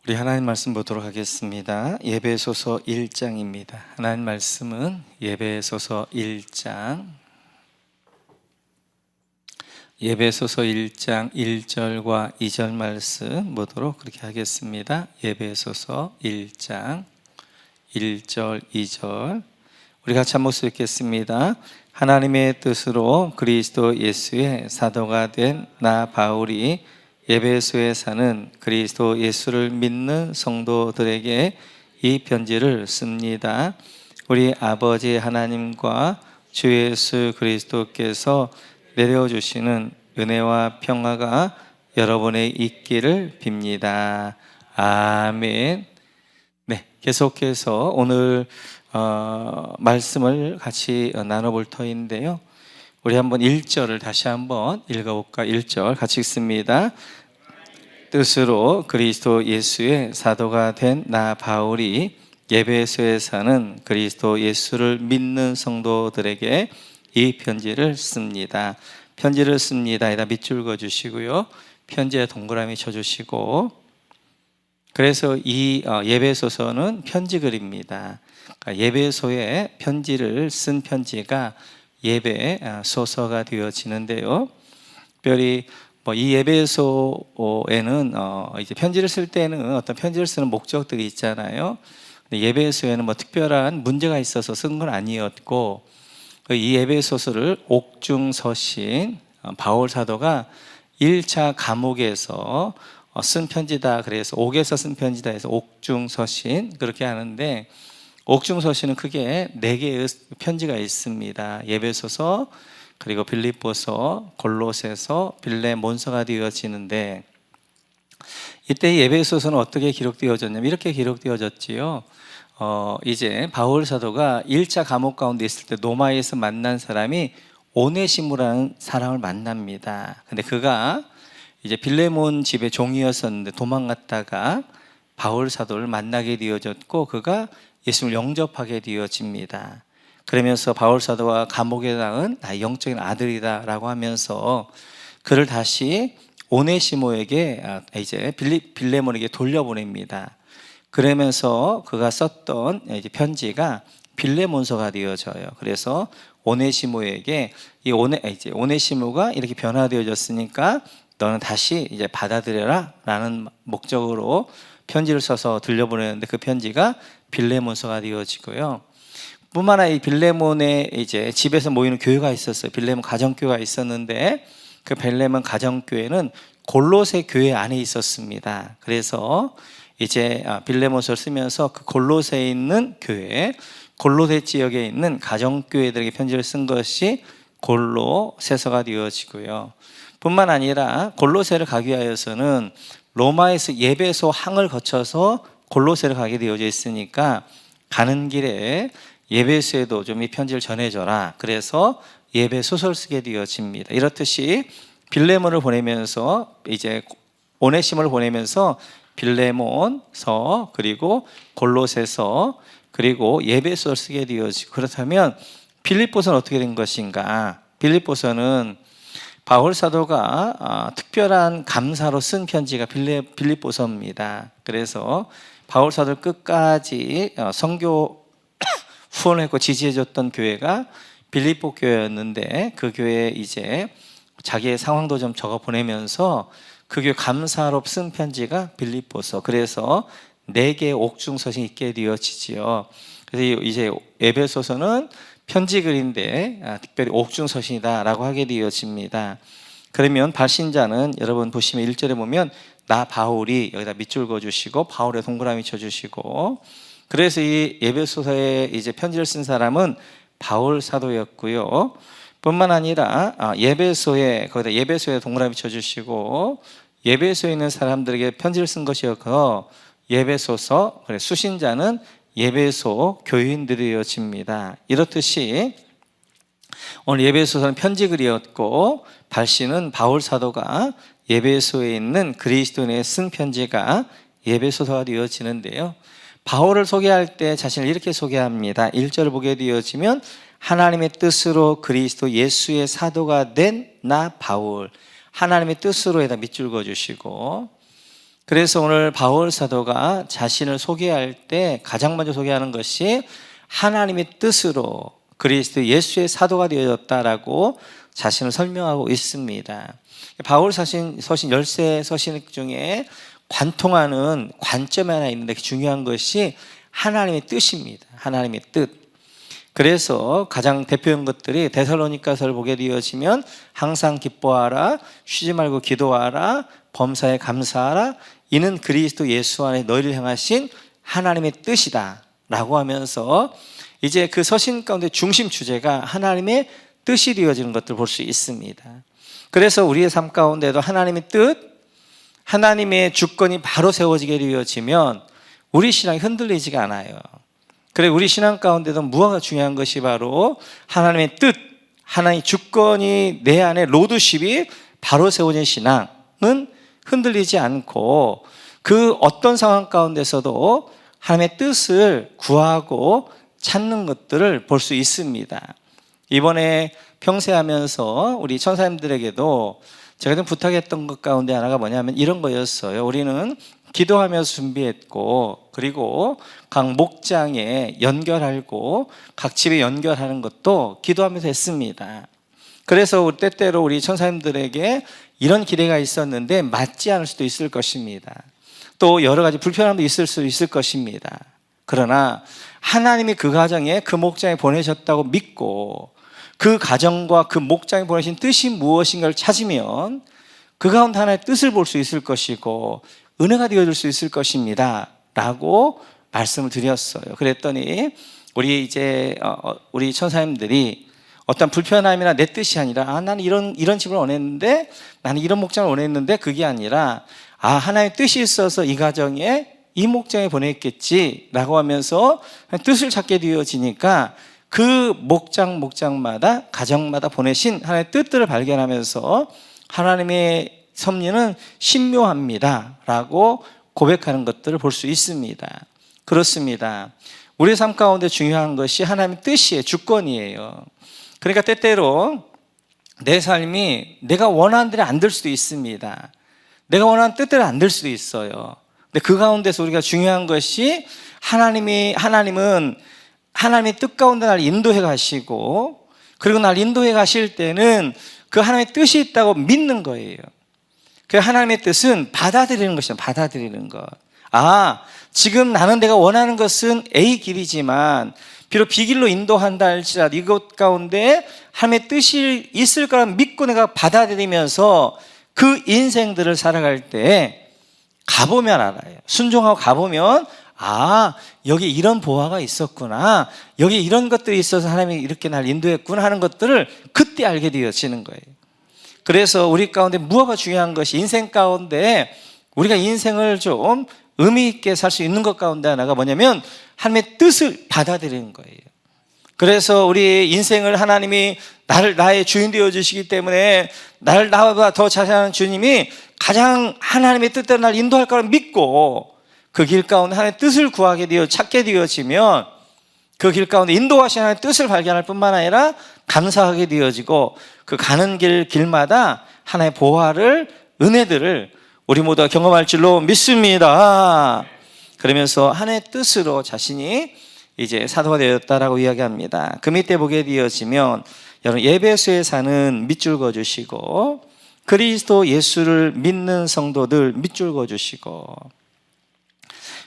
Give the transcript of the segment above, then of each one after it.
우리 하나님 말씀 보도록 하겠습니다. 예배소서 1장입니다. 하나님 말씀은 예배소서 1장 1절과 2절 말씀 보도록 그렇게 하겠습니다. 예배소서 1장 1절 2절 우리 같이 한 목소리 읽겠습니다. 하나님의 뜻으로 그리스도 예수의 사도가 된 나 바울이 에베소에 사는 그리스도 예수를 믿는 성도들에게 이 편지를 씁니다. 우리 아버지 하나님과 주 예수 그리스도께서 내려주시는 은혜와 평화가 여러분의 있기를 빕니다. 아멘. 네, 계속해서 오늘 말씀을 같이 나눠볼 터인데요. 우리 한번 1절을 다시 한번 읽어볼까? 1절 같이 읽습니다. 뜻으로 그리스도 예수의 사도가 된 나 바울이 에베소에 사는 그리스도 예수를 믿는 성도들에게 이 편지를 씁니다. 편지를 씁니다. 에다 밑줄 그어주시고요. 편지에 동그라미 쳐주시고, 그래서 이 예배소서는 편지글입니다. 그러니까 예배소에 편지를 쓴 편지가 예배 소서가 되어지는데요. 특별히 이 예배소에는 이제 편지를 쓸 때는 어떤 편지를 쓰는 목적들이 있잖아요. 근데 예배소에는 특별한 문제가 있어서 쓴 건 아니었고, 이 예배소서를 옥중서신 바울 사도가 1차 감옥에서 쓴 편지다. 그래서 옥에서 쓴 편지다 해서 옥중서신 그렇게 하는데, 옥중서신은 크게 4개의 편지가 있습니다. 예배소서, 그리고 빌립보서, 골로새서, 빌레몬서가 되어지는데, 이때 예배소서는 어떻게 기록되어졌냐면 이렇게 기록되어졌지요. 이제 바울 사도가 1차 감옥 가운데 있을 때 노마에서 만난 사람이 오네시모라는 사람을 만납니다. 근데 그가 이제 빌레몬 집의 종이었었는데 도망갔다가 바울 사도를 만나게 되어졌고, 그가 예수를 영접하게 되어집니다. 그러면서 바울 사도와 감옥에 당한 나의 영적인 아들이다 라고 하면서 그를 다시 오네시모에게 이제 빌레몬에게 돌려보냅니다. 그러면서 그가 썼던 이제 편지가 빌레몬서가 되어져요. 그래서 오네시모에게 이제 오네시모가 이렇게 변화되어졌으니까 너는 다시 이제 받아들여라 라는 목적으로 편지를 써서 들려보내는데, 그 편지가 빌레몬서가 되어지고요. 뿐만 아니라 이 빌레몬의 이제 집에서 모이는 교회가 있었어요. 빌레몬 가정교회가 있었는데, 그 빌레몬 가정교회는 골로새 교회 안에 있었습니다. 그래서 이제 빌레몬서를 쓰면서 그 골로새에 있는 교회, 골로새 지역에 있는 가정교회들에게 편지를 쓴 것이 골로새서가 되어지고요. 뿐만 아니라 골로새를 가기 위하여서는 로마에서 예배소 항을 거쳐서 골로새를 가게 되어져 있으니까 가는 길에 예배소에도 좀 이 편지를 전해줘라. 그래서 예배 소설 쓰게 되어집니다. 이렇듯이 빌레몬을 보내면서 이제 오네시모를 보내면서 빌레몬서, 그리고 골로새서, 그리고 예배소를 쓰게 되어지고, 그렇다면 빌립보서는 어떻게 된 것인가? 빌립보서는 바울 사도가 특별한 감사로 쓴 편지가 빌립보서입니다. 그래서 바울 사도를 끝까지 선교 후원했고 지지해줬던 교회가 빌립보 교회였는데, 그 교회에 이제 자기의 상황도 좀 적어 보내면서 그 교회 감사로 쓴 편지가 빌립보서. 그래서 4개의 옥중서신이 있게 되어지지요. 그래서 이제 에베소서는 편지글인데 특별히 옥중서신이다라고 하게 되어집니다. 그러면 발신자는 여러분 보시면 1절에 보면 나 바울이, 여기다 밑줄 그어주시고 바울에 동그라미 쳐주시고, 그래서 이 에베소서에 이제 편지를 쓴 사람은 바울 사도였고요. 뿐만 아니라 거기다 예배소에 동그라미 쳐주시고, 예배소에 있는 사람들에게 편지를 쓴 것이었고, 예배소서, 수신자는 예배소 교인들이어집니다. 이렇듯이 오늘 예배소서는 편지글이었고, 발신은 바울 사도가 예배소에 있는 그리스도인에 쓴 편지가 예배소서가 되어지는데요. 바울을 소개할 때 자신을 이렇게 소개합니다. 1절을 보게 되어지면 하나님의 뜻으로 그리스도 예수의 사도가 된 나 바울. 하나님의 뜻으로에다 밑줄 그어주시고, 그래서 오늘 바울 사도가 자신을 소개할 때 가장 먼저 소개하는 것이 하나님의 뜻으로 그리스도 예수의 사도가 되어졌다라고 자신을 설명하고 있습니다. 바울 서신 13 서신 중에 관통하는 관점이 하나 있는데 중요한 것이 하나님의 뜻입니다. 하나님의 뜻. 그래서 가장 대표적인 것들이 데살로니가서를 보게 되어지면 항상 기뻐하라, 쉬지 말고 기도하라, 범사에 감사하라, 이는 그리스도 예수 안에 너희를 향하신 하나님의 뜻이다 라고 하면서 이제 그 서신 가운데 중심 주제가 하나님의 뜻이 되어지는 것들을 볼 수 있습니다. 그래서 우리의 삶 가운데도 하나님의 뜻, 하나님의 주권이 바로 세워지게 되어지면 우리 신앙이 흔들리지가 않아요. 그래 우리 신앙 가운데도 무엇가 중요한 것이 바로 하나님의 뜻, 하나님의 주권이 내 안에 로드십이 바로 세워진 신앙은 흔들리지 않고 그 어떤 상황 가운데서도 하나님의 뜻을 구하고 찾는 것들을 볼 수 있습니다. 이번에 평세하면서 우리 천사님들에게도 제가 좀 부탁했던 것 가운데 하나가 뭐냐면 이런 거였어요. 우리는 기도하면서 준비했고 그리고 각 목장에 연결하고 각 집에 연결하는 것도 기도하면서 했습니다. 그래서 때때로 우리 천사님들에게 이런 기대가 있었는데 맞지 않을 수도 있을 것입니다. 또 여러 가지 불편함도 있을 수 있을 것입니다. 그러나 하나님이 그 가정에 그 목장에 보내셨다고 믿고 그 가정과 그 목장에 보내신 뜻이 무엇인가를 찾으면 그 가운데 하나의 뜻을 볼 수 있을 것이고 은혜가 되어줄 수 있을 것입니다 라고 말씀을 드렸어요. 그랬더니 우리 천사님들이 어떤 불편함이나 내 뜻이 아니라 나는 이런 집을 원했는데 나는 이런 목장을 원했는데 그게 아니라 하나님의 뜻이 있어서 이 가정에 이 목장에 보냈겠지 라고 하면서 뜻을 찾게 되어지니까 그 목장마다 가정마다 보내신 하나님의 뜻들을 발견하면서 하나님의 섭리는 신묘합니다 라고 고백하는 것들을 볼 수 있습니다. 그렇습니다. 우리 삶 가운데 중요한 것이 하나님의 뜻이에요. 주권이에요. 그러니까 때때로 내 삶이 내가 원하는 대로 안 될 수도 있습니다. 내가 원하는 뜻대로 안 될 수도 있어요. 근데 그 가운데서 우리가 중요한 것이 하나님은 하나님의 뜻 가운데 날 인도해 가시고 그리고 날 인도해 가실 때는 그 하나님의 뜻이 있다고 믿는 거예요. 그 하나님의 뜻은 받아들이는 것이죠. 받아들이는 것. 지금 나는 내가 원하는 것은 A 길이지만 비록 B 길로 인도한다 할지라도 이것 가운데 하나님의 뜻이 있을 거라고 믿고 내가 받아들이면서 그 인생들을 살아갈 때 가보면 알아요. 순종하고 가보면 여기 이런 보화가 있었구나, 여기 이런 것들이 있어서 하나님이 이렇게 날 인도했구나 하는 것들을 그때 알게 되어지는 거예요. 그래서 우리 가운데 무엇가 중요한 것이 인생 가운데 우리가 인생을 좀 의미 있게 살 수 있는 것 가운데 하나가 뭐냐면 하나님의 뜻을 받아들이는 거예요. 그래서 우리 인생을 하나님이 나의 주인 되어 주시기 때문에 나보다 더 자세한 주님이 가장 하나님의 뜻대로 날 인도할 거라 믿고 그 길 가운데 하나님의 뜻을 찾게 되어지면 그 길 가운데 인도하신 하나님의 뜻을 발견할 뿐만 아니라 감사하게 되어지고 그 가는 길마다 하나님의 보화를, 은혜들을 우리 모두가 경험할 줄로 믿습니다. 그러면서 하나님의 뜻으로 자신이 이제 사도가 되었다라고 이야기합니다. 그 밑에 보게 되어지면 여러분 에베소에 사는 밑줄 그어주시고 그리스도 예수를 믿는 성도들 밑줄 그어주시고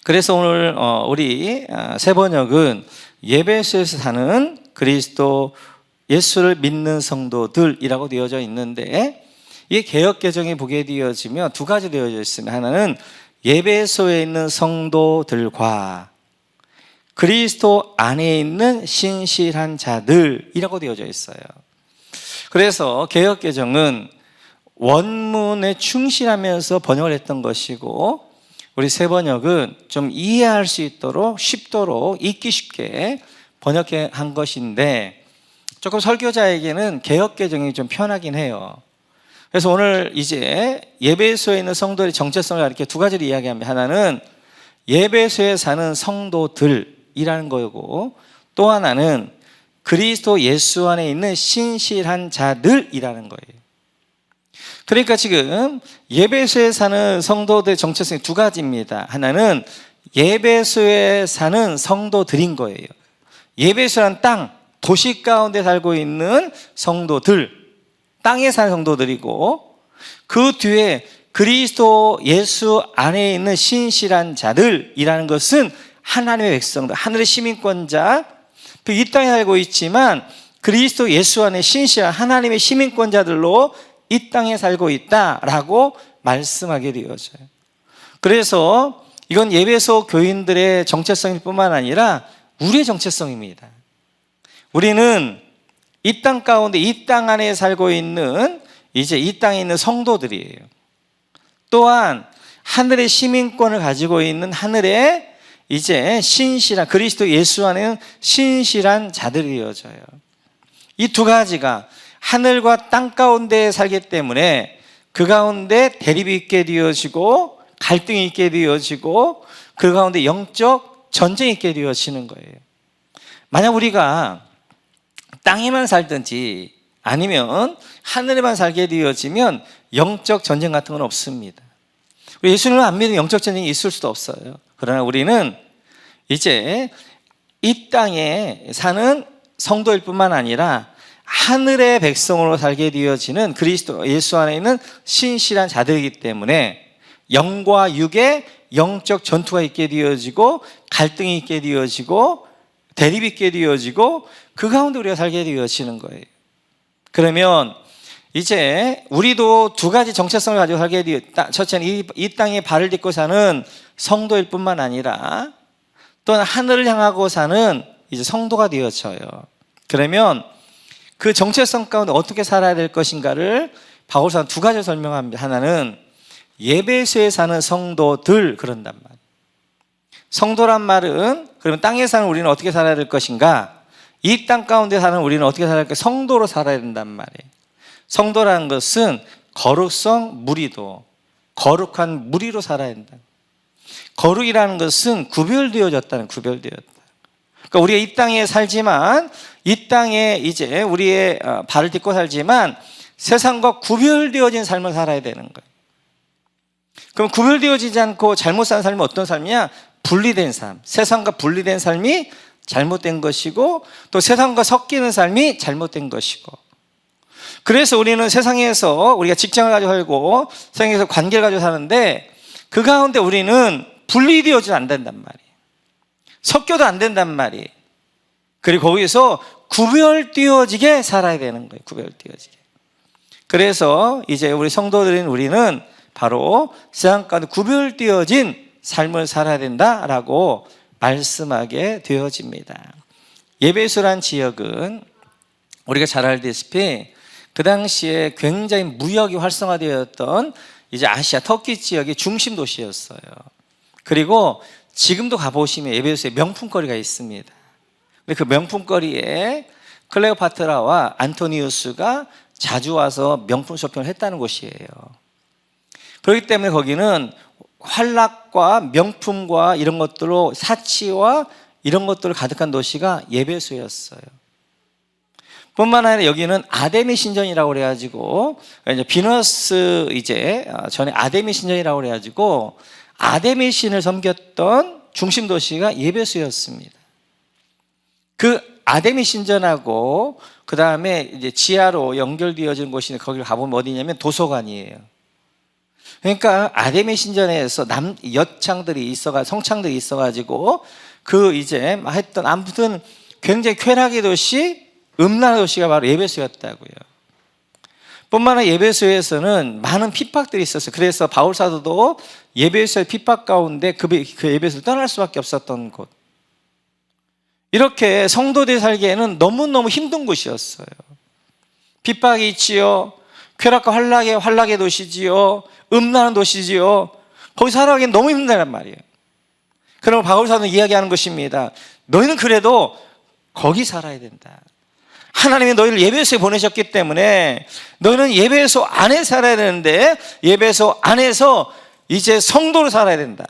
그래서 오늘 우리 새 번역은 에베소에서 사는 그리스도 예수를 믿는 성도들이라고 되어져 있는데 이 개역 개정에 보게 되어지면 두 가지 되어져 있습니다. 하나는 에베소에 있는 성도들과 그리스도 안에 있는 신실한 자들이라고 되어져 있어요. 그래서 개역 개정은 원문에 충실하면서 번역을 했던 것이고 우리 새 번역은 좀 이해할 수 있도록 쉽도록 읽기 쉽게 번역한 것인데 조금 설교자에게는 개역 개정이 좀 편하긴 해요. 그래서 오늘 이제 에베소에 있는 성도의 정체성을 이렇게 두 가지로 이야기합니다. 하나는 에베소에 사는 성도들이라는 거고 또 하나는 그리스도 예수 안에 있는 신실한 자들이라는 거예요. 그러니까 지금 예배소에 사는 성도들의 정체성이 두 가지입니다. 하나는 예배소에 사는 성도들인 거예요. 예배소란 땅, 도시 가운데 살고 있는 성도들, 땅에 사는 성도들이고, 그 뒤에 그리스도 예수 안에 있는 신실한 자들이라는 것은 하나님의 백성들, 하늘의 시민권자, 이 땅에 살고 있지만 그리스도 예수 안에 신실한 하나님의 시민권자들로 이 땅에 살고 있다라고 말씀하게 되어져요. 그래서 이건 예배소 교인들의 정체성일 뿐만 아니라 우리의 정체성입니다. 우리는 이 땅 가운데, 이 땅 안에 살고 있는 이제 이 땅에 있는 성도들이에요. 또한 하늘의 시민권을 가지고 있는 하늘의 이제 신실한, 그리스도 예수 안에는 신실한 자들이 되어져요. 이 두 가지가 하늘과 땅 가운데 살기 때문에 그 가운데 대립이 있게 되어지고 갈등이 있게 되어지고 그 가운데 영적 전쟁이 있게 되어지는 거예요. 만약 우리가 땅에만 살든지 아니면 하늘에만 살게 되어지면 영적 전쟁 같은 건 없습니다. 예수님을 안 믿으면 영적 전쟁이 있을 수도 없어요. 그러나 우리는 이제 이 땅에 사는 성도일 뿐만 아니라 하늘의 백성으로 살게 되어지는 그리스도 예수 안에 있는 신실한 자들이기 때문에 영과 육의 영적 전투가 있게 되어지고 갈등이 있게 되어지고 대립이 있게 되어지고 그 가운데 우리가 살게 되어지는 거예요. 그러면 이제 우리도 두 가지 정체성을 가지고 살게 되었다. 첫째는 이 땅에 발을 딛고 사는 성도일 뿐만 아니라 또한 하늘을 향하고 사는 이제 성도가 되어져요. 그러면 그 정체성 가운데 어떻게 살아야 될 것인가를 바울사는 두 가지로 설명합니다. 하나는 예배소에 사는 성도들, 그런단 말이에요. 성도란 말은 그러면 땅에 사는 우리는 어떻게 살아야 될 것인가? 이 땅 가운데 사는 우리는 어떻게 살아야 될까? 성도로 살아야 된단 말이에요. 성도라는 것은 거룩성 무리도, 거룩한 무리로 살아야 된다. 거룩이라는 것은 구별되어졌다는, 구별되었다. 그러니까 우리가 이 땅에 살지만, 이 땅에 이제 우리의 발을 딛고 살지만 세상과 구별되어진 삶을 살아야 되는 거예요. 그럼 구별되어지지 않고 잘못 사는 삶은 어떤 삶이냐? 분리된 삶. 세상과 분리된 삶이 잘못된 것이고 또 세상과 섞이는 삶이 잘못된 것이고, 그래서 우리는 세상에서 우리가 직장을 가지고 살고 세상에서 관계를 가지고 사는데 그 가운데 우리는 분리되어지지 안 된단 말이에요. 섞여도 안 된단 말이에요. 그리고 거기서 구별되어지게 살아야 되는 거예요. 구별되어지게. 그래서 이제 우리 성도들인 우리는 바로 세상 가운데 구별되어진 삶을 살아야 된다라고 말씀하게 되어집니다. 예배소란 지역은 우리가 잘 알다시피 그 당시에 굉장히 무역이 활성화되었던 이제 아시아 터키 지역의 중심 도시였어요. 그리고 지금도 가보시면 예배소에 명품거리가 있습니다. 근데 그 명품거리에 클레오파트라와 안토니우스가 자주 와서 명품 쇼핑을 했다는 곳이에요. 그렇기 때문에 거기는 환락과 명품과 이런 것들로 사치와 이런 것들을 가득한 도시가 예배소였어요. 뿐만 아니라 여기는 아데미 신전이라고 그래가지고 이제 비너스 이제 전에 아데미 신전이라고 그래가지고 아데미 신을 섬겼던 중심 도시가 예배소였습니다. 그 아데미 신전하고 그 다음에 이제 지하로 연결되어진 곳이 거기를 가보면 어디냐면 도서관이에요. 그러니까 아데미 신전에서 여창들이 성창들이 있어가지고 그 이제 했던 아무튼 굉장히 쾌락의 도시, 음란의 도시가 바로 예배소였다고요. 뿐만 아니라 예배소에서는 많은 핍박들이 있었어요. 그래서 바울 사도도 예배소의 핍박 가운데 그 예배소를 떠날 수밖에 없었던 곳. 이렇게 성도들이 살기에는 너무너무 힘든 곳이었어요. 핍박이 있지요. 쾌락과 환락의 도시지요. 음란한 도시지요. 거기 살아가기엔 너무 힘들단 말이에요. 그러면 바울 사도는 이야기하는 것입니다. 너희는 그래도 거기 살아야 된다. 하나님이 너희를 예배소에 보내셨기 때문에 너희는 예배소 안에 살아야 되는데 예배소 안에서 이제 성도로 살아야 된다.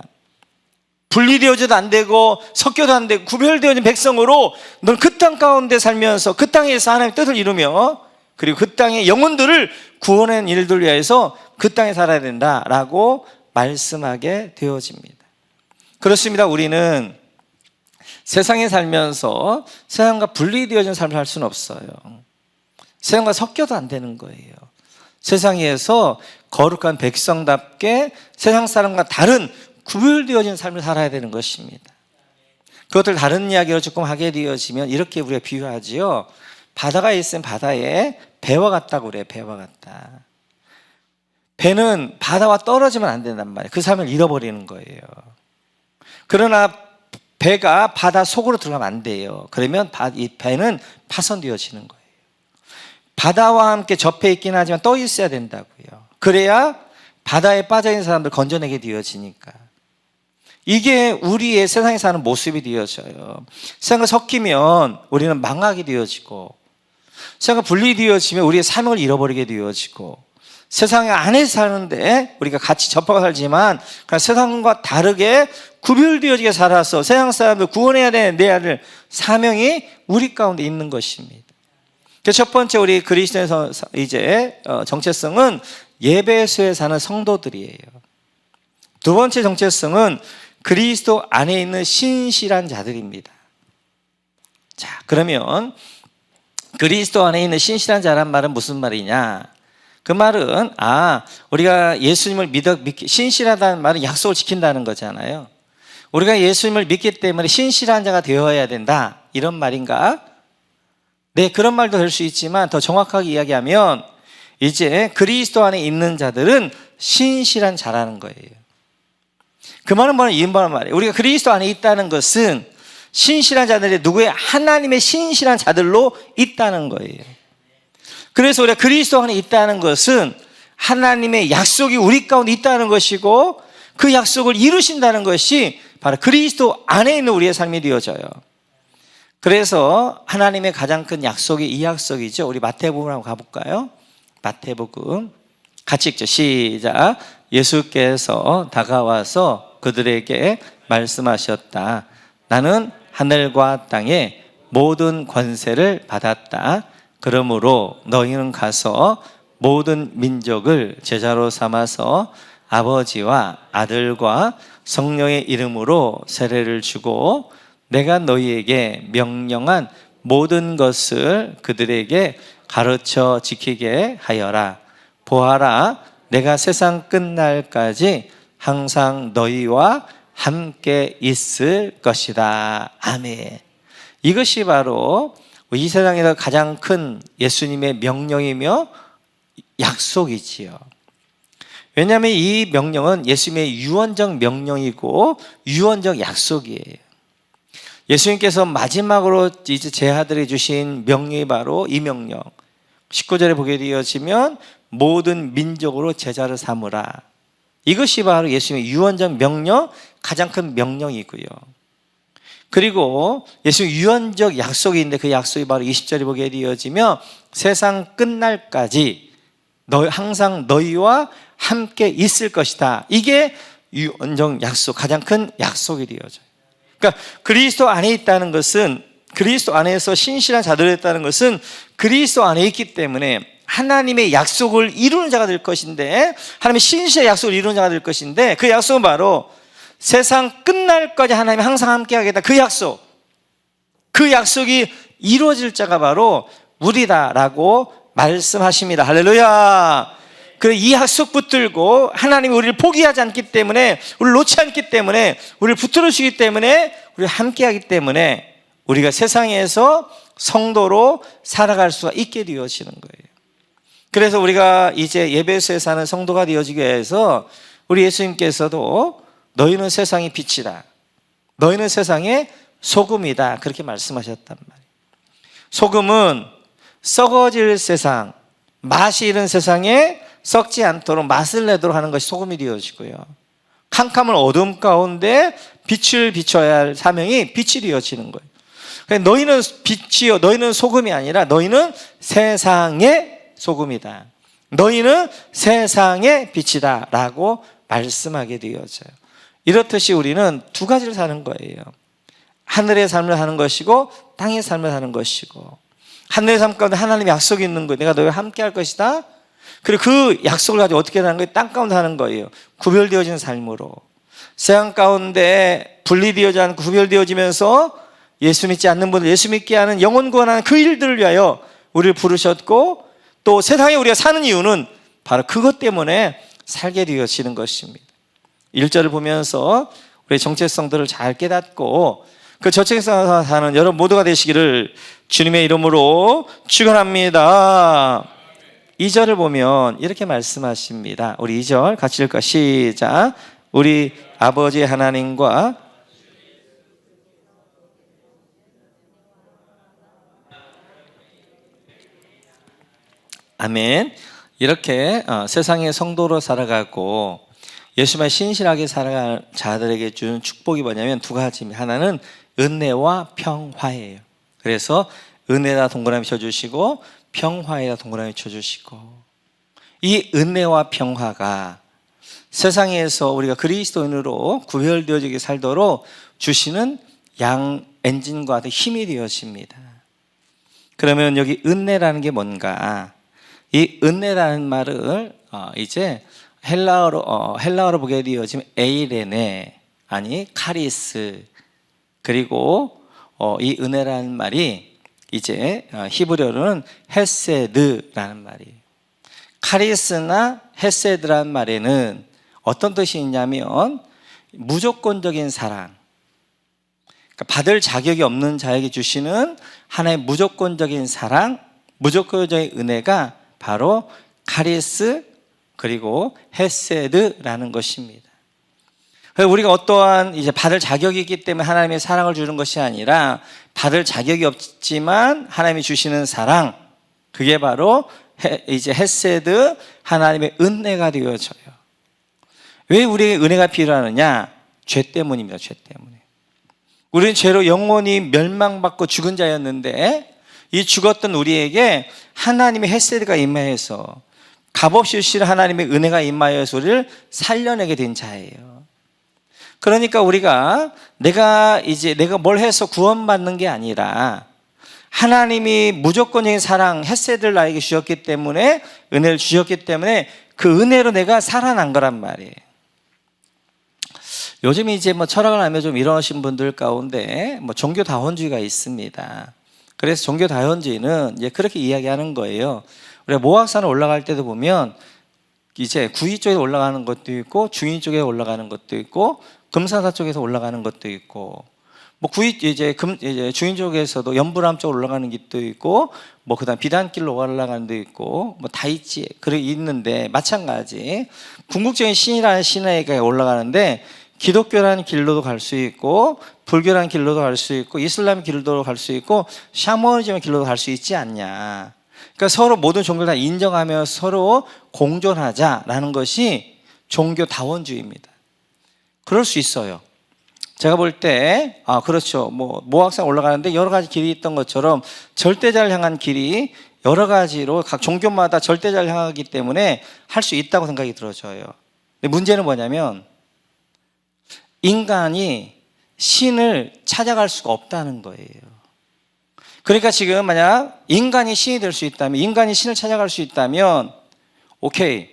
분리되어져도 안 되고 섞여도 안 되고 구별되어진 백성으로 너는 그 땅 가운데 살면서 그 땅에서 하나님의 뜻을 이루며 그리고 그 땅의 영혼들을 구원한 일들 위해서 그 땅에 살아야 된다라고 말씀하게 되어집니다. 그렇습니다. 우리는 세상에 살면서 세상과 분리되어진 삶을 살 수는 없어요. 세상과 섞여도 안 되는 거예요. 세상에서 거룩한 백성답게 세상 사람과 다른 구별되어진 삶을 살아야 되는 것입니다. 그것들 다른 이야기를 조금 하게 되어지면 이렇게 우리가 비유하지요. 바다가 있으면 바다에 배와 같다고 그래요. 배와 같다. 배는 바다와 떨어지면 안 된단 말이에요. 그 삶을 잃어버리는 거예요. 그러나 배가 바다 속으로 들어가면 안 돼요. 그러면 이 배는 파손되어지는 거예요. 바다와 함께 접해 있긴 하지만 떠 있어야 된다고요. 그래야 바다에 빠져 있는 사람들 건져내게 되어지니까. 이게 우리의 세상에 사는 모습이 되어져요. 세상과 섞이면 우리는 망하게 되어지고, 세상과 분리되어지면 우리의 삶을 잃어버리게 되어지고, 세상 안에 사는데 우리가 같이 접하고 살지만 세상과 다르게 구별되어지게 살아서 세상 사람들 구원해야 되는 내 아들 사명이 우리 가운데 있는 것입니다. 첫 번째 우리 그리스도에서 이제 정체성은 예배소에 사는 성도들이에요. 두 번째 정체성은 그리스도 안에 있는 신실한 자들입니다. 자, 그러면 그리스도 안에 있는 신실한 자란 말은 무슨 말이냐? 그 말은 우리가 예수님을 신실하다는 말은 약속을 지킨다는 거잖아요. 우리가 예수님을 믿기 때문에 신실한 자가 되어야 된다, 이런 말인가? 네, 그런 말도 될 수 있지만 더 정확하게 이야기하면 이제 그리스도 안에 있는 자들은 신실한 자라는 거예요. 그 말은 뭐냐? 이 말이에요. 우리가 그리스도 안에 있다는 것은 신실한 자들이 누구의? 하나님의 신실한 자들로 있다는 거예요. 그래서 우리가 그리스도 안에 있다는 것은 하나님의 약속이 우리 가운데 있다는 것이고, 그 약속을 이루신다는 것이 바로 그리스도 안에 있는 우리의 삶이 되어져요. 그래서 하나님의 가장 큰 약속이 이 약속이죠. 우리 마태복음 한번 가볼까요? 마태복음 같이 읽죠. 시작. 예수께서 다가와서 그들에게 말씀하셨다. 나는 하늘과 땅의 모든 권세를 받았다. 그러므로 너희는 가서 모든 민족을 제자로 삼아서 아버지와 아들과 성령의 이름으로 세례를 주고 내가 너희에게 명령한 모든 것을 그들에게 가르쳐 지키게 하여라. 보아라, 내가 세상 끝날까지 항상 너희와 함께 있을 것이다. 아멘. 이것이 바로 이 세상에서 가장 큰 예수님의 명령이며 약속이지요. 왜냐하면 이 명령은 예수님의 유언적 명령이고 유언적 약속이에요. 예수님께서 마지막으로 이제 제 아들이 주신 명령이 바로 이 명령. 19절에 보게 되어지면 모든 민족으로 제자를 삼으라. 이것이 바로 예수님의 유언적 명령, 가장 큰 명령이고요. 그리고 예수님 유언적 약속이 있는데 그 약속이 바로 20절에 보게 되어지면 세상 끝날까지 항상 너희와 함께 있을 것이다. 이게 유언적 약속, 가장 큰 약속이 되어져요. 그러니까 그리스도 안에 있다는 것은, 그리스도 안에서 신실한 자들이 있다는 것은 그리스도 안에 있기 때문에 하나님의 약속을 이루는 자가 될 것인데, 하나님의 신실의 약속을 이루는 자가 될 것인데, 그 약속은 바로 세상 끝날까지 하나님이 항상 함께 하겠다. 그 약속, 그 약속이 이루어질 자가 바로 우리다라고 말씀하십니다. 할렐루야. 그래, 이 약속 붙들고 하나님이 우리를 포기하지 않기 때문에, 우리를 놓지 않기 때문에, 우리를 붙들어 주시기 때문에, 우리가 함께 하기 때문에 우리가 세상에서 성도로 살아갈 수가 있게 되어지는 거예요. 그래서 우리가 이제 예배소에 사는 성도가 되어지기 위해서 우리 예수님께서도 너희는 세상의 빛이다, 너희는 세상의 소금이다, 그렇게 말씀하셨단 말이에요. 소금은 썩어질 세상, 맛이 이른 세상에 썩지 않도록 맛을 내도록 하는 것이 소금이 되어지고요, 캄캄한 어둠 가운데 빛을 비춰야 할 사명이 빛이 되어지는 거예요. 그러니까 너희는 빛이요, 너희는 소금이 아니라 너희는 세상의 소금이다, 너희는 세상의 빛이다 라고 말씀하게 되어져요. 이렇듯이 우리는 두 가지를 사는 거예요. 하늘의 삶을 사는 것이고 땅의 삶을 사는 것이고, 하늘의 삶 가운데 하나님의 약속이 있는 거예요. 내가 너희와 함께 할 것이다. 그리고 그 약속을 가지고 어떻게 하는 거예요? 땅 가운데 하는 거예요. 구별되어진 삶으로. 세상 가운데 분리되어지지 않고 구별되어지면서 예수 믿지 않는 분들 예수 믿게 하는 영혼 구원하는 그 일들을 위하여 우리를 부르셨고, 또 세상에 우리가 사는 이유는 바로 그것 때문에 살게 되어지는 것입니다. 1절을 보면서 우리의 정체성들을 잘 깨닫고 그 정체성에서 사는 여러분 모두가 되시기를 주님의 이름으로 축원합니다. 2절을 보면 이렇게 말씀하십니다. 우리 2절 같이 읽을까? 시작. 우리 아버지 하나님과 아멘. 이렇게 세상의 성도로 살아가고 예수만 신실하게 살아갈 자들에게 주는 축복이 뭐냐면 두 가지입니다. 하나는 은혜와 평화예요. 그래서 은혜다 동그라미 쳐주시고 평화에다 동그라미 쳐주시고, 이 은혜와 평화가 세상에서 우리가 그리스도인으로 구별되어지게 살도록 주시는 양 엔진과 힘이 되어집니다. 그러면 여기 은혜라는 게 뭔가? 이 은혜라는 말을 이제 헬라어로 보게 되어지면 에이레네, 아니 카리스, 그리고 이 은혜라는 말이 이제 히브리어로는 헤세드라는 말이에요. 카리스나 헤세드라는 말에는 어떤 뜻이 있냐면 무조건적인 사랑, 그러니까 받을 자격이 없는 자에게 주시는 하나의 무조건적인 사랑, 무조건적인 은혜가 바로 카리스 그리고 헤세드라는 것입니다. 우리가 어떠한 이제 받을 자격이 있기 때문에 하나님의 사랑을 주는 것이 아니라 받을 자격이 없지만 하나님이 주시는 사랑, 그게 바로 이제 헤세드, 하나님의 은혜가 되어져요. 왜 우리에게 은혜가 필요하느냐? 죄 때문입니다. 죄 때문에. 우리는 죄로 영원히 멸망받고 죽은 자였는데 이 죽었던 우리에게 하나님의 헤세드가 임하여서 값없이 주시는 하나님의 은혜가 임하여서 우리를 살려내게 된 자예요. 그러니까 우리가 내가 뭘 해서 구원받는 게 아니라 하나님이 무조건적인 사랑, 헤세드를 나에게 주셨기 때문에, 은혜를 주셨기 때문에 그 은혜로 내가 살아난 거란 말이에요. 요즘 이제 철학을 하며 좀 이러신 분들 가운데 종교 다원주의가 있습니다. 그래서 종교 다원주의는 이제 그렇게 이야기하는 거예요. 우리가 모악산을 올라갈 때도 보면 이제 구이 쪽에 올라가는 것도 있고 중위 쪽에 올라가는 것도 있고 금사사 쪽에서 올라가는 것도 있고 이제 중위 쪽에서도 연불암 쪽으로 올라가는 길도 있고 그다음 비단길로 올라가는 데 있고 다 있지. 그래 있는데 마찬가지 궁극적인 신이라는 신에게 올라가는데 기독교라는 길로도 갈 수 있고 불교라는 길로도 갈 수 있고 이슬람 길로도 갈 수 있고 샤머니즘의 길로도 갈 수 있지 않냐. 그러니까 서로 모든 종교를 다 인정하며 서로 공존하자라는 것이 종교 다원주의입니다. 그럴 수 있어요. 제가 볼 때 그렇죠. 모악산 올라가는데 여러 가지 길이 있던 것처럼 절대자를 향한 길이 여러 가지로 각 종교마다 절대자를 향하기 때문에 할 수 있다고 생각이 들어져요. 근데 문제는 뭐냐면 인간이 신을 찾아갈 수가 없다는 거예요. 그러니까 지금 만약 인간이 신이 될 수 있다면, 인간이 신을 찾아갈 수 있다면 오케이,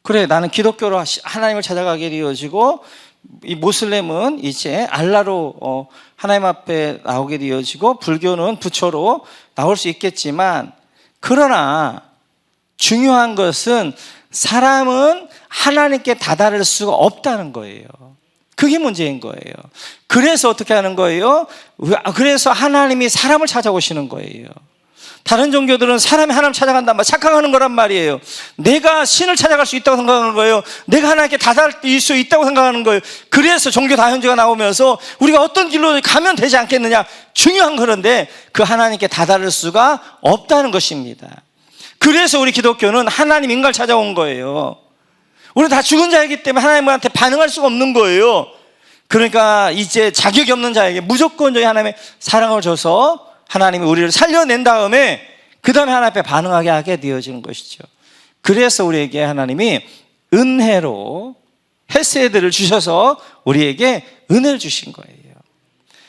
그래 나는 기독교로 하나님을 찾아가게 되어지고 이 모슬렘은 이제 알라로 하나님 앞에 나오게 되어지고 불교는 부처로 나올 수 있겠지만, 그러나 중요한 것은 사람은 하나님께 다다를 수가 없다는 거예요. 그게 문제인 거예요. 그래서 어떻게 하는 거예요? 그래서 하나님이 사람을 찾아오시는 거예요. 다른 종교들은 사람이 하나님 찾아간단 말 착각하는 거란 말이에요. 내가 신을 찾아갈 수 있다고 생각하는 거예요. 내가 하나님께 다다를 수 있다고 생각하는 거예요. 그래서 종교 다현주가 나오면서 우리가 어떤 길로 가면 되지 않겠느냐, 중요한 그런데 그 하나님께 다다를 수가 없다는 것입니다. 그래서 우리 기독교는 하나님 인간을 찾아온 거예요. 우리는 다 죽은 자이기 때문에 하나님한테 반응할 수가 없는 거예요. 그러니까 이제 자격이 없는 자에게 무조건적인 하나님의 사랑을 줘서 하나님이 우리를 살려낸 다음에 그 다음에 하나님 앞에 반응하게 하게 되어지는 것이죠. 그래서 우리에게 하나님이 은혜로 헤세드를 주셔서 우리에게 은혜를 주신 거예요.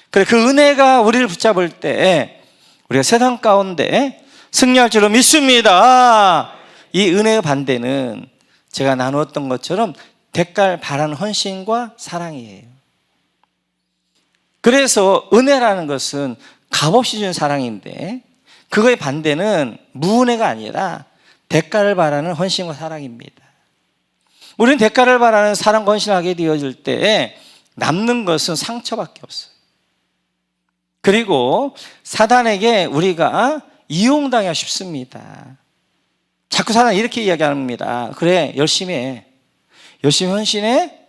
그래, 그 은혜가 우리를 붙잡을 때 우리가 세상 가운데 승리할 줄로 믿습니다. 이 은혜의 반대는 제가 나누었던 것처럼 대가를 바라는 헌신과 사랑이에요. 그래서 은혜라는 것은 값없이 준 사랑인데 그거의 반대는 무은혜가 아니라 대가를 바라는 헌신과 사랑입니다. 우리는 대가를 바라는 사랑과 헌신을 하게 되어질 때 남는 것은 상처밖에 없어요. 그리고 사단에게 우리가 이용당하기 쉽습니다. 자꾸 사단이 이렇게 이야기합니다. 그래, 열심히 해. 열심히 헌신해.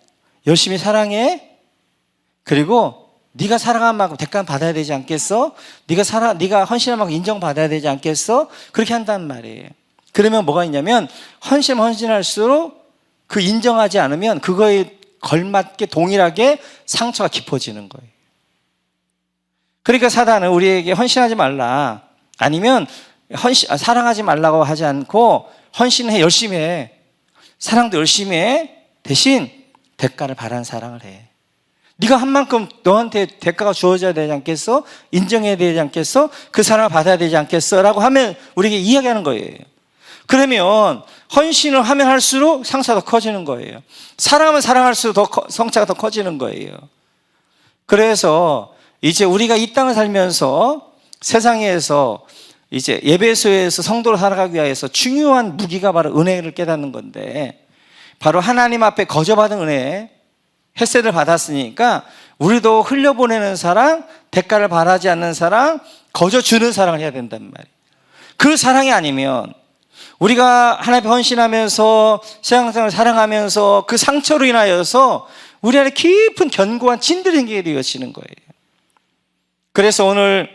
열심히 사랑해. 그리고 네가 사랑한 만큼 대가는 받아야 되지 않겠어? 네가 헌신한 만큼 인정받아야 되지 않겠어? 그렇게 한단 말이에요. 그러면 뭐가 있냐면 헌신할수록 그 인정하지 않으면 그거에 걸맞게 동일하게 상처가 깊어지는 거예요. 그러니까 사단은 우리에게 헌신하지 말라, 아니면 사랑하지 말라고 하지 않고 헌신해, 열심히 해, 사랑도 열심히 해, 대신 대가를 바라는 사랑을 해. 네가 한 만큼 너한테 대가가 주어져야 되지 않겠어? 인정해야 되지 않겠어? 그 사랑을 받아야 되지 않겠어? 라고 하면 우리에게 이야기하는 거예요. 그러면 헌신을 하면 할수록 상처가 더 커지는 거예요. 사랑하면 사랑할수록 상처가 더 커지는 거예요. 그래서 이제 우리가 이 땅을 살면서 세상에서 이제 예배소에서 성도로 살아가기 위해서 중요한 무기가 바로 은혜를 깨닫는 건데, 바로 하나님 앞에 거저받은 은혜, 햇셋을 받았으니까 우리도 흘려보내는 사랑, 대가를 바라지 않는 사랑, 거저 주는 사랑을 해야 된단 말이에요. 그 사랑이 아니면 우리가 하나님 앞에 헌신하면서 세상을 사랑하면서 그 상처로 인하여서 우리 안에 깊은 견고한 진들이 생기게 되어지는 거예요. 그래서 오늘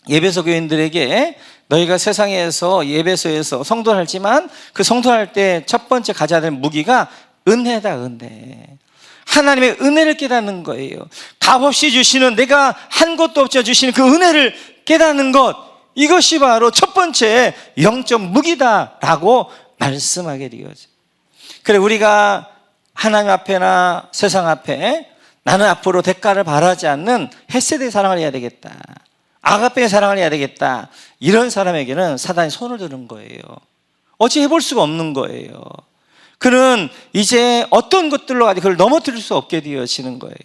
예배소 교인들에게 너희가 세상에서 예배소에서 성도를 하지만 그 성도할 때 첫 번째 가져야 될 무기가 은혜다, 은혜. 하나님의 은혜를 깨닫는 거예요. 값없이 주시는, 내가 한 것도 없이 주시는 그 은혜를 깨닫는 것, 이것이 바로 첫 번째 영적 무기다라고 말씀하게 되어져. 그래, 우리가 하나님 앞에나 세상 앞에 나는 앞으로 대가를 바라지 않는 헷세대의 사랑을 해야 되겠다, 아가페의 사랑을 해야 되겠다, 이런 사람에게는 사단이 손을 드는 거예요. 어찌 해볼 수가 없는 거예요. 그는 이제 어떤 것들로 가지고 그걸 넘어뜨릴 수 없게 되어지는 거예요.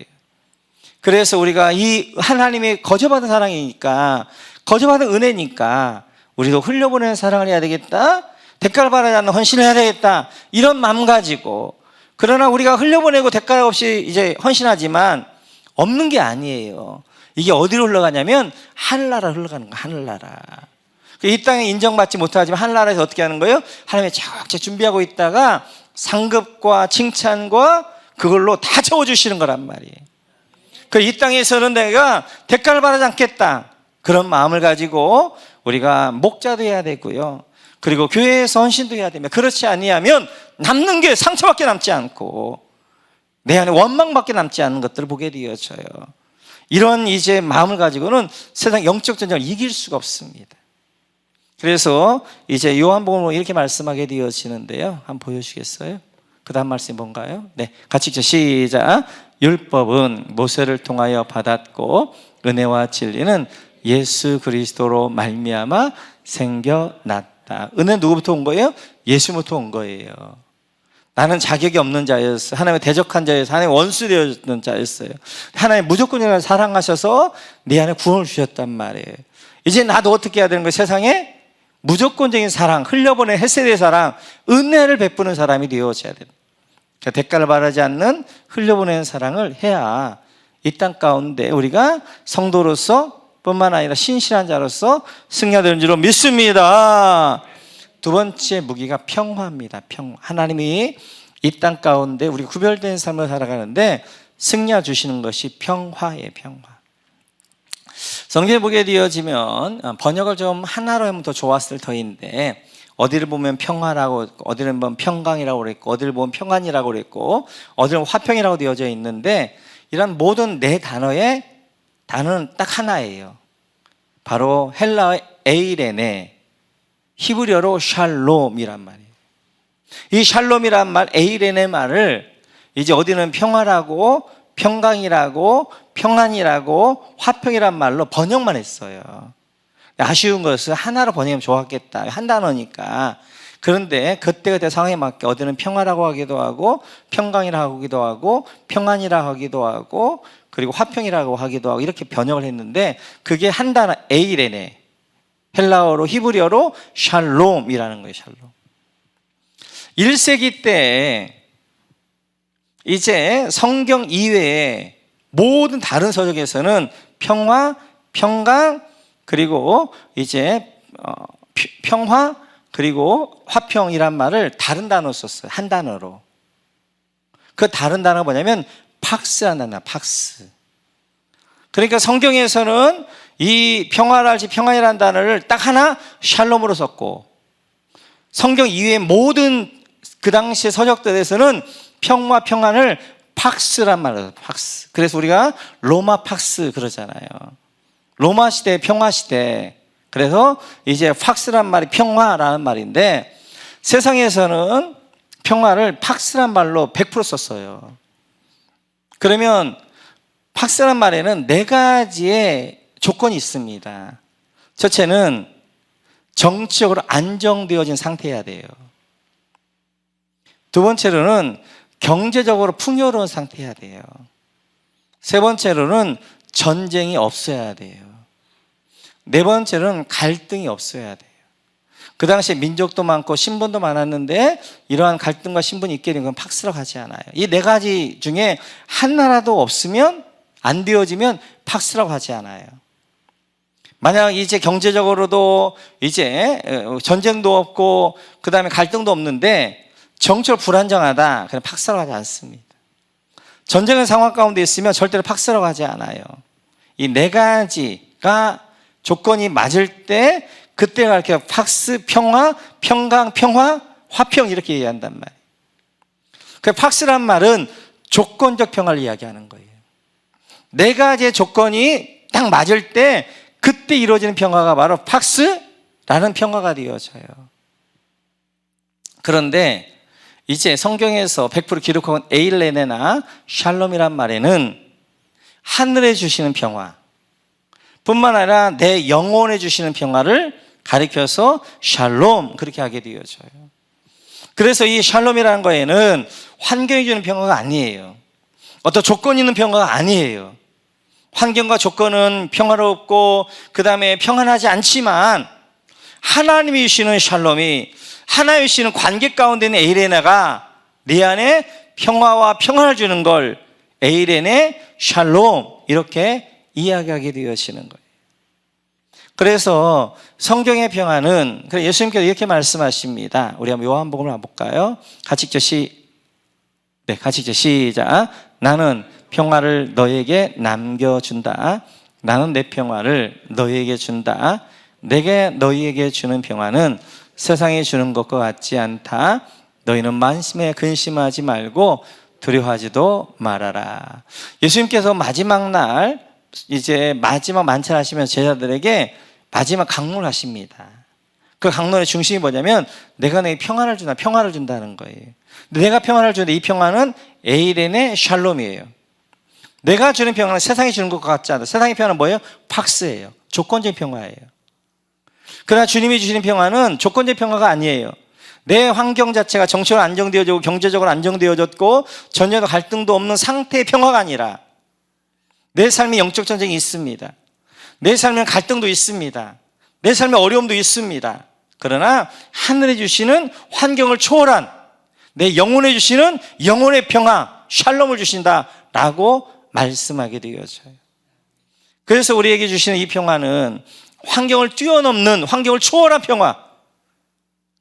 그래서 우리가 이 하나님의 거저받은 사랑이니까, 거저받은 은혜니까 우리도 흘려보내는 사랑을 해야 되겠다, 대가를 바라지 않는 헌신을 해야 되겠다, 이런 마음 가지고. 그러나 우리가 흘려보내고 대가 없이 이제 헌신하지만 없는 게 아니에요. 이게 어디로 흘러가냐면 하늘나라 흘러가는 거예요. 하늘나라. 이 땅에 인정받지 못하지만 하늘나라에서 어떻게 하는 거예요? 하나님이 차곡차곡 준비하고 있다가 상급과 칭찬과 그걸로 다 채워주시는 거란 말이에요. 이 땅에서는 내가 대가를 바라지 않겠다, 그런 마음을 가지고 우리가 목자도 해야 되고요, 그리고 교회에서 헌신도 해야 됩니다. 그렇지 아니하면 남는 게 상처밖에 남지 않고 내 안에 원망밖에 남지 않는 것들을 보게 되어져요. 이런 이제 마음을 가지고는 세상 영적 전쟁을 이길 수가 없습니다. 그래서 이제 요한복음으로 이렇게 말씀하게 되어지는데요. 한번 보여주시겠어요? 그 다음 말씀이 뭔가요? 네, 같이 읽죠. 시작. 율법은 모세를 통하여 받았고 은혜와 진리는 예수 그리스도로 말미암아 생겨났다. 은혜는 누구부터 온 거예요? 예수부터 온 거예요. 나는 자격이 없는 자였어요. 하나님의 대적한 자였어요. 하나님의 원수 되었던 자였어요. 하나님 무조건적으로 사랑하셔서 내 안에 구원을 주셨단 말이에요. 이제 나도 어떻게 해야 되는 거예요? 세상에 무조건적인 사랑, 흘려보낸 헷세대의 사랑, 은혜를 베푸는 사람이 되어져야 된다. 그러니까 대가를 바라지 않는 흘려보내는 사랑을 해야 이 땅 가운데 우리가 성도로서 뿐만 아니라 신실한 자로서 승리하는 줄로 믿습니다. 두 번째 무기가 평화입니다. 평화. 하나님이 이 땅 가운데 우리 구별된 삶을 살아가는데 승리해 주시는 것이 평화예요. 평화. 성경에 보게 되어지면 번역을 좀 하나로 하면 더 좋았을 터인데, 어디를 보면 평화라고, 어디를 보면 평강이라고 그랬고, 어디를 보면 평안이라고 그랬고, 어디를 보면 화평이라고 되어져 있는데, 이런 모든 네 단어의 단어는 딱 하나예요. 바로 헬라어 에이레네, 히브리어로 샬롬이란 말이에요. 이 샬롬이란 말, 에이레네 말을 이제 어디는 평화라고, 평강이라고, 평안이라고, 화평이란 말로 번역만 했어요. 아쉬운 것은 하나로 번역하면 좋았겠다. 한 단어니까. 그런데 그때그때 상황에 맞게 어디는 평화라고 하기도 하고 평강이라고 하기도 하고 평안이라고 하기도 하고 그리고 화평이라고 하기도 하고 이렇게 번역을 했는데 그게 한 단어 에이레네, 헬라어로 히브리어로 샬롬이라는 거예요. 샬롬. 1세기 때 이제 성경 이외에 모든 다른 서적에서는 평화, 평강, 그리고 이제 평화, 그리고 화평이란 말을 다른 단어로 썼어요. 한 단어로. 그 다른 단어가 뭐냐면 팍스라는 단어, 팍스. 그러니까 성경에서는 이 평화랄지 평안이라는 단어를 딱 하나 샬롬으로 썼고, 성경 이외의 모든 그 당시의 서적들에서는 평화, 평안을 팍스란 말이에요. 팍스. 그래서 우리가 로마 팍스 그러잖아요. 로마 시대, 평화 시대. 그래서 이제 팍스란 말이 평화라는 말인데 세상에서는 평화를 팍스란 말로 100% 썼어요. 그러면 팍스란 말에는 4가지의 조건이 있습니다. 첫째는 정치적으로 안정되어진 상태여야 돼요. 두 번째로는 경제적으로 풍요로운 상태여야 돼요. 세 번째로는 전쟁이 없어야 돼요. 네 번째로는 갈등이 없어야 돼요. 그 당시에 민족도 많고 신분도 많았는데 이러한 갈등과 신분이 있게 된 건 팍스라고 하지 않아요. 이 4가지 중에 하나라도 없으면, 안 되어지면 팍스라고 하지 않아요. 만약 이제 경제적으로도 이제 전쟁도 없고 그 다음에 갈등도 없는데 정치적으로 불안정하다, 그냥 팍스라고 하지 않습니다. 전쟁의 상황 가운데 있으면 절대로 팍스라고 하지 않아요. 이 4가지가 조건이 맞을 때 그때가 이렇게 팍스, 평화, 평강, 평화, 화평 이렇게 얘기한단 말이에요. 그 팍스란 말은 조건적 평화를 이야기하는 거예요. 4가지의 조건이 딱 맞을 때 그때 이루어지는 평화가 바로 팍스라는 평화가 되어져요. 그런데 이제 성경에서 100% 기록하고 있는 에일레네나 샬롬이란 말에는 하늘에 주시는 평화 뿐만 아니라 내 영혼에 주시는 평화를 가리켜서 샬롬 그렇게 하게 되어져요. 그래서 이 샬롬이라는 거에는 환경이 주는 평화가 아니에요. 어떤 조건이 있는 평화가 아니에요. 환경과 조건은 평화롭고 그 다음에 평안하지 않지만 하나님이 주시는 샬롬이, 하나님이 주시는 관계 가운데 있는 에이레나가 네 안에 평화와 평안을 주는 걸 에이레네 샬롬 이렇게 이야기하게 되어지는 거예요. 그래서 성경의 평화는, 예수님께서 이렇게 말씀하십니다. 우리 한번 요한복음을 한번 볼까요? 같이 읽죠. 시작. 나는 평화를 너에게 남겨준다. 나는 내 평화를 너에게 준다. 내게 너희에게 주는 평화는 세상이 주는 것과 같지 않다. 너희는 만심에 근심하지 말고 두려워하지도 말아라. 예수님께서 마지막 날 이제 마지막 만찬하시면서 제자들에게 마지막 강론을 하십니다. 그 강론의 중심이 뭐냐면 내가 너에게 평화를 준다, 평화를 준다는 거예요. 내가 평화를 주는데 이 평화는 에이렌의 샬롬이에요. 내가 주는 평화는 세상이 주는 것과 같지 않다. 세상의 평화는 뭐예요? 팍스예요. 조건적인 평화예요. 그러나 주님이 주시는 평화는 조건적 평화가 아니에요. 내 환경 자체가 정치적으로 안정되어지고 경제적으로 안정되어졌고 전혀 갈등도 없는 상태의 평화가 아니라 내 삶에 영적 전쟁이 있습니다. 내 삶에 갈등도 있습니다. 내 삶에 어려움도 있습니다. 그러나 하늘에 주시는 환경을 초월한 내 영혼에 주시는 영혼의 평화, 샬롬을 주신다라고 말씀하게 되어져요. 그래서 우리에게 주시는 이 평화는 환경을 뛰어넘는, 환경을 초월한 평화,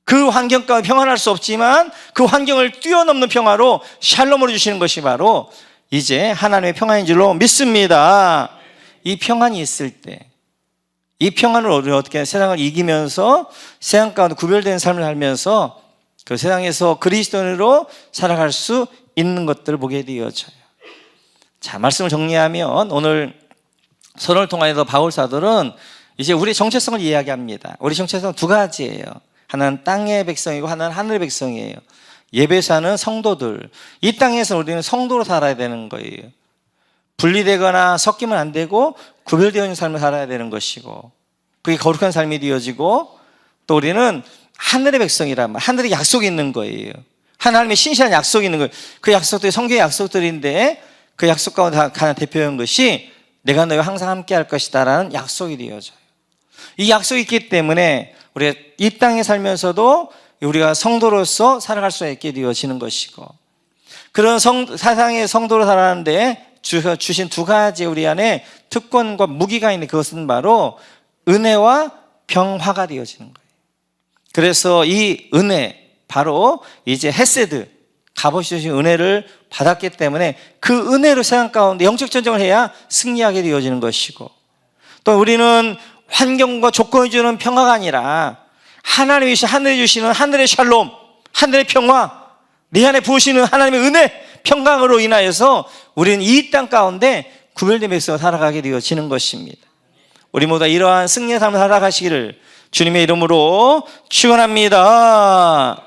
그 환경 가운데 평안할 수 없지만 그 환경을 뛰어넘는 평화로 샬롬으로 주시는 것이 바로 이제 하나님의 평안인 줄로 믿습니다. 이 평안이 있을 때, 이 평안을 우리 어떻게 세상을 이기면서 세상 가운데 구별된 삶을 살면서 그 세상에서 그리스도인으로 살아갈 수 있는 것들을 보게 되어져요. 자, 말씀을 정리하면 오늘 서론을 통해서 바울 사도는 이제 우리의 정체성을 이야기합니다. 우리 정체성은 2가지예요. 하나는 땅의 백성이고 하나는 하늘의 백성이에요. 예배사는 성도들. 이 땅에서 우리는 성도로 살아야 되는 거예요. 분리되거나 섞이면 안 되고 구별되어 있는 삶을 살아야 되는 것이고, 그게 거룩한 삶이 되어지고, 또 우리는 하늘의 백성이란 말, 하늘의 약속이 있는 거예요. 하나님의 신실한 약속이 있는 거예요. 그 약속들이 성경의 약속들인데, 그 약속 가운데 가장 대표적인 것이 내가 너희와 항상 함께 할 것이다 라는 약속이 되어져요. 이 약속이 있기 때문에 우리가 이 땅에 살면서도 우리가 성도로서 살아갈 수 있게 되어지는 것이고, 그런 세상의 성도로 살아가는데 주신 두 가지 우리 안에 특권과 무기가 있는, 그것은 바로 은혜와 평화가 되어지는 거예요. 그래서 이 은혜, 바로 이제 헤세드, 값없이 주신 은혜를 받았기 때문에 그 은혜로 세상 가운데 영적 전쟁을 해야 승리하게 되어지는 것이고, 또 우리는 환경과 조건이 주는 평화가 아니라 하나님이 하늘에 주시는 하늘의 샬롬, 하늘의 평화, 내 안에 부으시는 하나님의 은혜, 평강으로 인하여서 우리는 이 땅 가운데 구별된 백성으로 살아가게 되어지는 것입니다. 우리 모두 이러한 승리의 삶을 살아가시기를 주님의 이름으로 축원합니다.